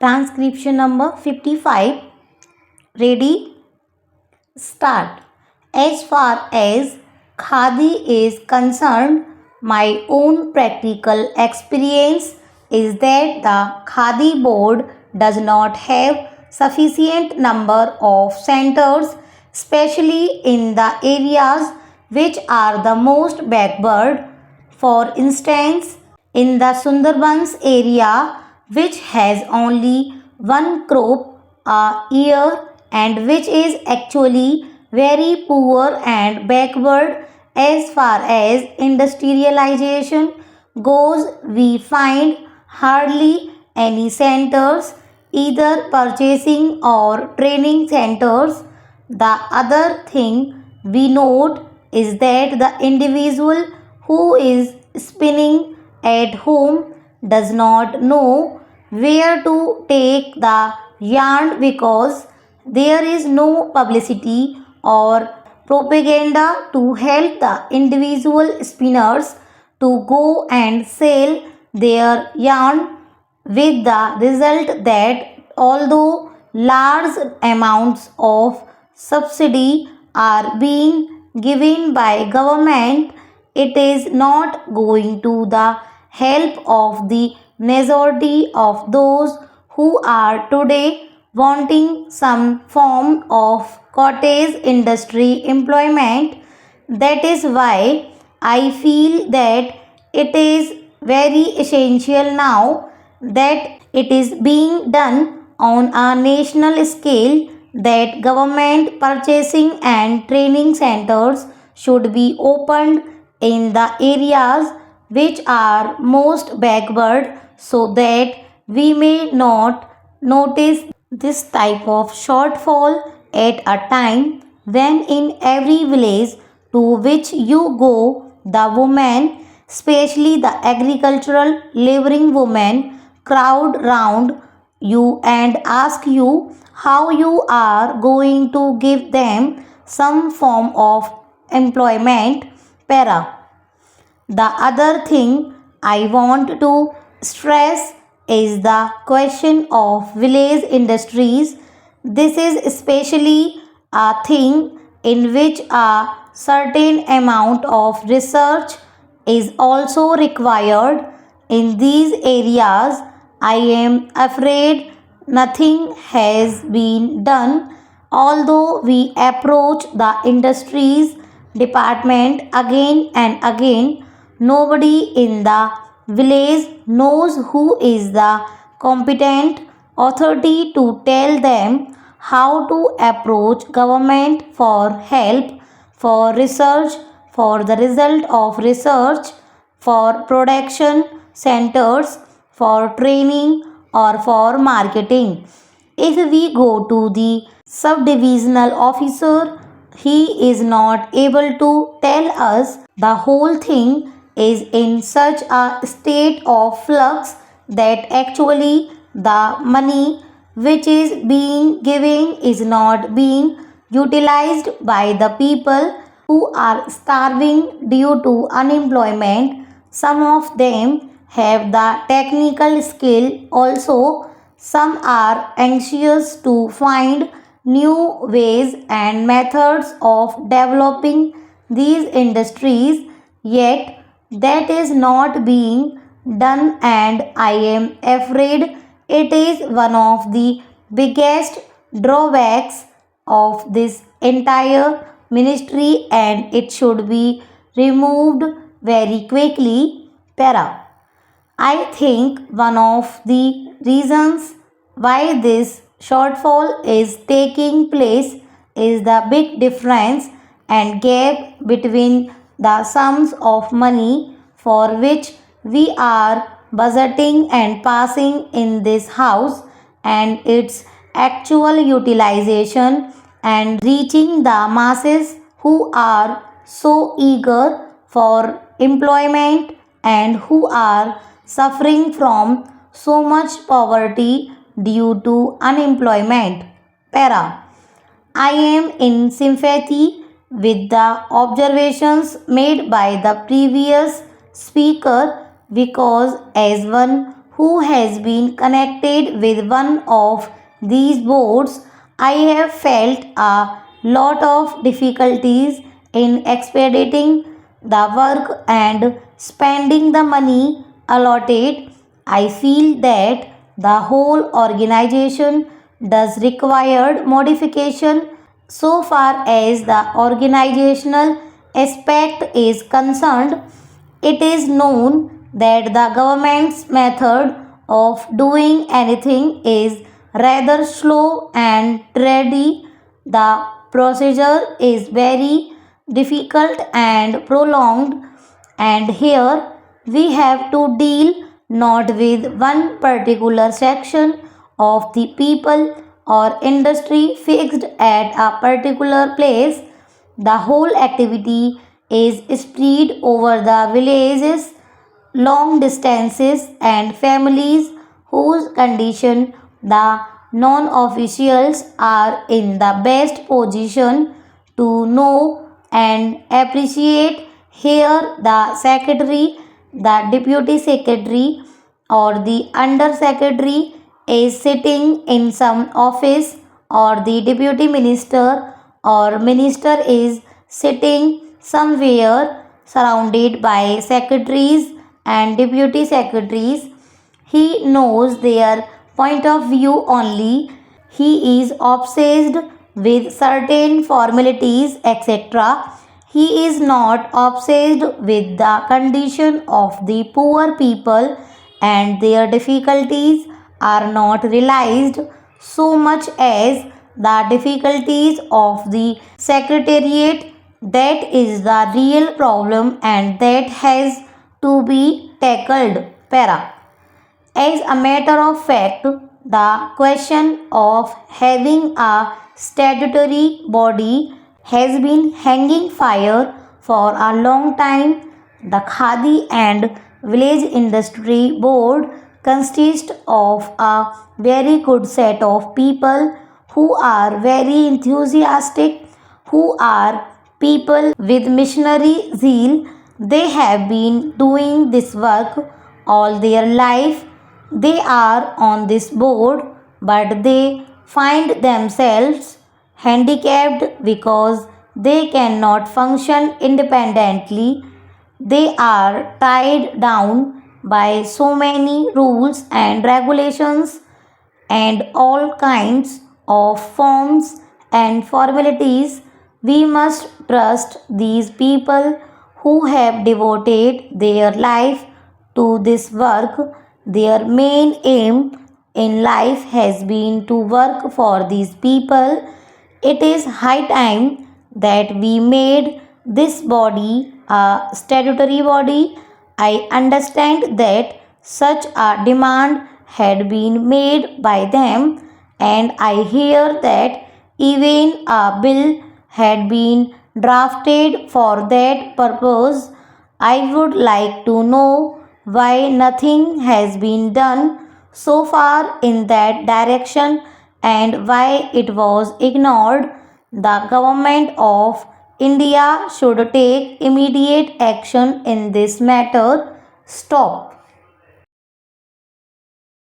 transcription number 55. Ready? Start. As far as Khadi is concerned, my own practical experience is that the Khadi board does not have sufficient number of centers, especially in the areas which are the most backward. For instance, in the Sundarbans area, which has only one crop a year and which is actually very poor and backward as far as industrialization goes, we find hardly any centers, either purchasing or training centers. The other thing we note is that the individual who is spinning at home does not know where to take the yarn because there is no publicity or propaganda to help the individual spinners to go and sell their yarn, with the result that although large amounts of subsidy are being given by government, it is not going to the help of the majority of those who are today wanting some form of cottage industry employment. That is why I feel that it is very essential now that it is being done on a national scale, that government purchasing and training centers should be opened in the areas which are most backward, so that we may not notice this type of shortfall at a time when in every village to which you go, the women, especially the agricultural laboring women, crowd round you and ask you how you are going to give them some form of employment. Para. The other thing I want to stress is the question of village industries. This is especially a thing in which a certain amount of research is also required. In these areas, I am afraid nothing has been done, although we approach the industries department again and again. Nobody in the village knows who is the competent authority to tell them how to approach government for help, for research, for the result of research, for production centers, for training, or for marketing. If we go to the subdivisional officer, he is not able to tell us. The whole thing is in such a state of flux that actually the money which is being given is not being utilized by the people who are starving due to unemployment. Some of them have the technical skill also. Some are anxious to find new ways and methods of developing these industries, yet that is not being done, and I am afraid it is one of the biggest drawbacks of this entire ministry and it should be removed very quickly. Para. I think one of the reasons why this shortfall is taking place is the big difference and gap between the sums of money for which we are budgeting and passing in this house and its actual utilization and reaching the masses who are so eager for employment and who are suffering from so much poverty due to unemployment. Para. I am in sympathy with the observations made by the previous speaker because, as one who has been connected with one of these boards, I have felt a lot of difficulties in expediting the work and spending the money allotted. I feel that the whole organization does require modification so far as the organizational aspect is concerned. It is known that the government's method of doing anything is rather slow and tready. The procedure is very difficult and prolonged, and here we have to deal not with one particular section of the people or industry fixed at a particular place. The whole activity is spread over the villages, long distances, and families whose condition the non officials are in the best position to know and appreciate. Here, the secretary, the deputy secretary, or the under secretary is sitting in some office, or the deputy minister or minister is sitting somewhere surrounded by secretaries and deputy secretaries. He knows their point of view only. He is obsessed with certain formalities, etc. He is not obsessed with the condition of the poor people, and their difficulties are not realized so much as the difficulties of the secretariat. That is the real problem, and that has to be tackled. Para. As a matter of fact, the question of having a statutory body has been hanging fire for a long time. The Khadi and Village Industry Board consists of a very good set of people who are very enthusiastic, who are people with missionary zeal. They have been doing this work all their life. They are on this board, but they find themselves handicapped because they cannot function independently. They are tied down by so many rules and regulations and all kinds of forms and formalities. We must trust these people who have devoted their life to this work. Their main aim in life has been to work for these people. It is high time that we made this body a statutory body. I understand that such a demand had been made by them, and I hear that even a bill had been drafted for that purpose. I would like to know why nothing has been done so far in that direction and why it was ignored. The government of India should take immediate action in this matter. Stop.